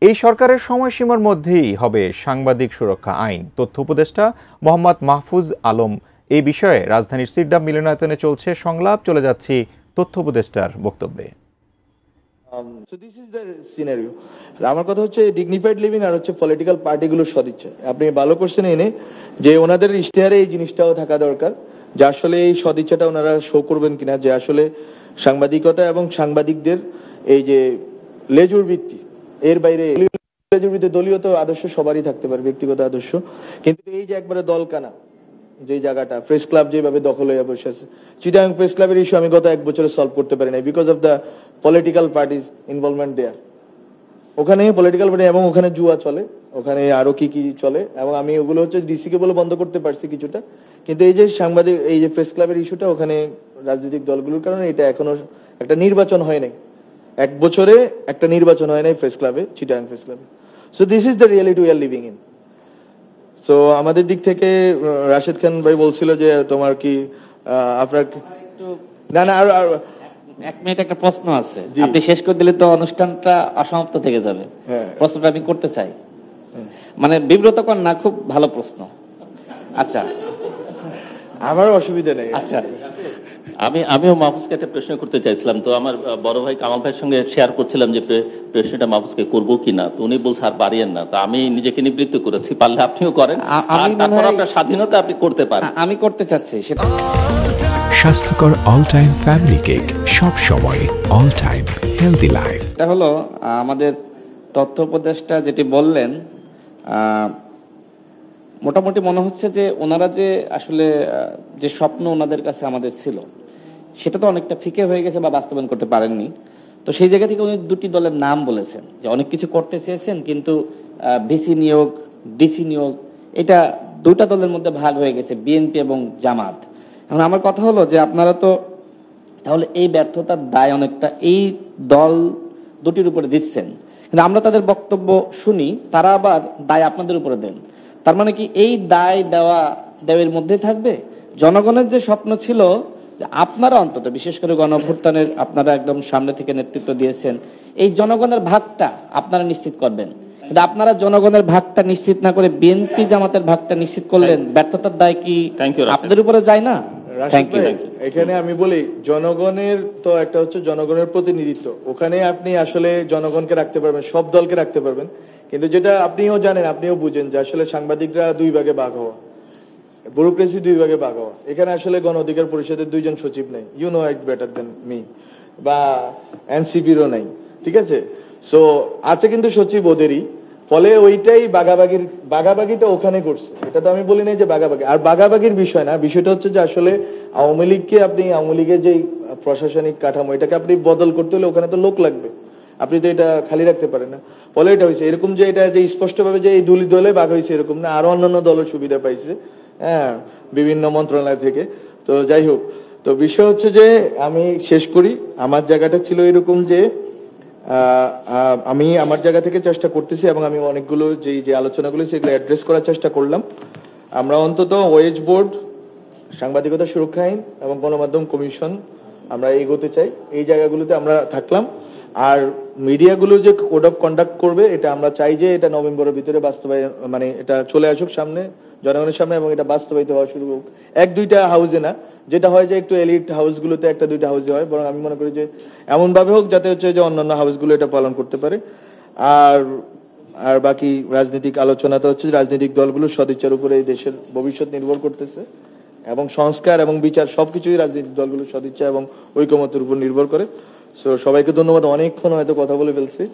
এই সরকারের সময়সীমার মধ্যেই হবে সাংবাদিক সুরক্ষা আইন। তথ্য উপদেষ্টা মোহাম্মদ মাহফুজ আলম এই বিষয়ে রাজধানীর সিডাব মিলনায়তনে চলছে সংলাপ। চলে যাচ্ছি তথ্য উপদেষ্টার বক্তব্যে। আমার কথা হচ্ছে ডিগনিফাইড লিভিং আর হচ্ছে পলিটিক্যাল পার্টিগুলোর সদিচ্ছা। আপনি ভালো করছেন এনে যে ওনাদের ইশতেহারে এই জিনিসটাও থাকা দরকার, যে আসলে এই সদিচ্ছাটা ওনারা শো করবেন কিনা, যে আসলে সাংবাদিকতা এবং সাংবাদিকদের এই যে লেজুর ভিত্তি, এর বাইরে লেজুর ভিত্তি দলীয় তো আদর্শ সবারই থাকতে পারে, ব্যক্তিগত আদর্শ, কিন্তু এই যে একবারে দলকানা যে জায়গাটা, প্রেস ক্লাব যেভাবে দখল হয়ে বসে আছে, চিটাগাং প্রেস ক্লাবের ইস্যু আমি গত 1 বছরে সলভ করতে পারি নাই because of the political parties involvement there. ওখানে পলিটিক্যাল পার্টি এবং ওখানে জুয়া চলে, ওখানে আরো কি কি চলে, এবং আমি ওগুলো হচ্ছে ডিসি কে বলে বন্ধ করতে পারছি কিছুটা, কিন্তু এই যে সাংবাদিক এই যে প্রেস ক্লাবের ইস্যুটা ওখানে রাজনৈতিক দলগুলোর কারণে এটা এখনো একটা নির্বাচন হয় নাই, 1 বছরে একটা নির্বাচন হয় নাই প্রেস ক্লাবে, চিটাগাং প্রেস ক্লাবে। So this is the reality we are living in. So আমাদের দিক থেকে রাশেদ খান ভাই বলছিল যে তোমার কি আপনার না না আর 1 মিনিট একটা প্রশ্ন আছে, আপনি শেষ করে দিলে তো অনুষ্ঠানটা অসমাপ্ত থেকে যাবে। প্রশ্নটা আমি করতে চাই, মানে বিব্রতকর না, খুব ভালো প্রশ্ন। আচ্ছা, আমার অসুবিধা নেই। আচ্ছা, আমিও মাহফুজকে একটা প্রশ্ন করতে চাইছিলাম। তো আমার বড় ভাই কামাল ভাইয়ের সঙ্গে শেয়ার করছিলাম যে প্রশ্নটা মাহফুজকে করবো কিনা, তো উনি বলছে আর পারিয়েন না। তো আমি নিজেকে নিবৃত্ত করেছি, পারলে আপনিও করেন, আপনার স্বাধীনতা আপনি করতে পারেন। আমি করতে চাচ্ছি সেটা। স্বাস্থ্যকর অল টাইম ফ্যামিলি কেক, সব সময় অল টাইম হেলদি লাইফ। এটা হলো আমাদের তথ্য উপদেষ্টা যেটি বললেন, মোটামুটি মনে হচ্ছে যে ওনারা যে আসলে যে স্বপ্ন ওনাদের কাছে আমাদের ছিল সেটা তো অনেকটা ফিকে হয়ে গেছে বা বাস্তবায়ন করতে পারেননি। তো সেই জায়গা থেকে উনি 2টি দলের নাম বলেছেন যে অনেক কিছু করতে চেয়েছেন, কিন্তু ভিসি নিয়োগ, ডিসি নিয়োগ, এটা 2টা দলের মধ্যে ভাগ হয়ে গেছে, বিএনপি এবং জামাত। এখন আমার কথা হলো যে আপনারা তো তাহলে এই ব্যর্থতার দায় অনেকটা এই দল 2টির উপরে দিচ্ছেন, কিন্তু আমরা তাদের বক্তব্য শুনি, তারা আবার দায় আপনাদের উপরে দেন। তার মানে কি এই দায় দেওয়ার মধ্যে থাকবে? জনগণের যে স্বপ্ন ছিল যে আপনারা অন্তত বিশেষ করে গণঅভ্যুত্থানের আপনারা একদম সামনে থেকে নেতৃত্ব দিয়েছেন, এই জনগণের ভাগটা আপনারা নিশ্চিত করবেন, কিন্তু আপনারা জনগণের ভাগটা নিশ্চিত না করে বিএনপি জামাতের ভাগটা নিশ্চিত করলেন। ব্যর্থতার দায় কি আপনাদের উপরে যায় না? এখানে আমি বলি, জনগণের তো একটা হচ্ছে জনগণের প্রতিনিধিত্ব, ওখানে আপনি আসলে জনগণকে রাখতে পারবেন, সব দলকে রাখতে পারবেন, কিন্তু যেটা আপনিও জানেন, আপনিও বুঝেন যে আসলে সাংবাদিকরা 2 ভাগে ভাগ হওয়া, ব্যুরোক্রেসি 2 ভাগে ভাগ হওয়া। এখানে আসলে গণ অধিকার পরিষদের 2 জন সচিব নেই, you know it better than me, বা এনসিপিরও নাই, ঠিক আছে? সো আছে কিন্তু সচিব ওদেরই, ফলে ওইটাই বাগাবাগিটা ওখানে করছে। এটা তো আমি বলি নাই যে বাগাবাগি, আর বাগাবাগির বিষয় না, বিষয়টা হচ্ছে যে আসলে আওয়ামী লীগকে আপনি আওয়ামী লীগের যে প্রশাসনিক কাঠামো এটাকে আপনি বদল করতে হলে ওখানে তো লোক লাগবে, আপনি তো এটা খালি রাখতে পারেন না। ফলে এটা হয়েছে এরকম যে এটা যে স্পষ্টভাবে যে এই 2 দলে ভাগ হয়েছে এরকম না, আরো অন্যান্য দলের সুবিধা পাইছে, হ্যাঁ, বিভিন্ন মন্ত্রণালয় থেকে। তো যাই হোক, তো বিষয় হচ্ছে যে আমি শেষ করি, আমার জায়গাটা ছিল এরকম যে আমি আমার জায়গা থেকে চেষ্টা করতেছি এবং আমি অনেকগুলো যে আলোচনাগুলো সেগুলো অ্যাড্রেস করার চেষ্টা করলাম। আমরা অন্তত ওয়েজ বোর্ড, সাংবাদিকতা সুরক্ষা আইন এবং গণমাধ্যম কমিশন আমরা এগোতে চাই, এই জায়গাগুলোতে আমরা থাকলাম। আর মিডিয়াগুলো যে কোড অফ কন্ডাক্ট করবে এটা আমরা চাই যে এটা নভেম্বরের ভিতরে বাস্তবায়ন, মানে এটা চলে আসুক সামনে জনগণের সামনে এবং এটা বাস্তবায়িত হওয়া শুরু হোক। 1-2টা হাউসে না, যেটা হয় যে একটু এলিট হাউসগুলোতে 1-2টা হাউসে হয়, বরং আমি মনে করি যে এমন ভাবে হোক যাতে হচ্ছে যে অন্যান্য হাউসগুলো এটা পালন করতে পারে। আর বাকি রাজনৈতিক আলোচনা তো হচ্ছে রাজনৈতিক দলগুলোর সদিচ্ছার উপরে এই দেশের ভবিষ্যৎ নির্ভর করতেছে, এবং সংস্কার এবং বিচার সবকিছুই রাজনৈতিক দলগুলোর সদিচ্ছা এবং ঐকমত্যের উপর নির্ভর করে। সো সবাইকে ধন্যবাদ, অনেকক্ষণ হয়তো কথা বলে ফেলছি।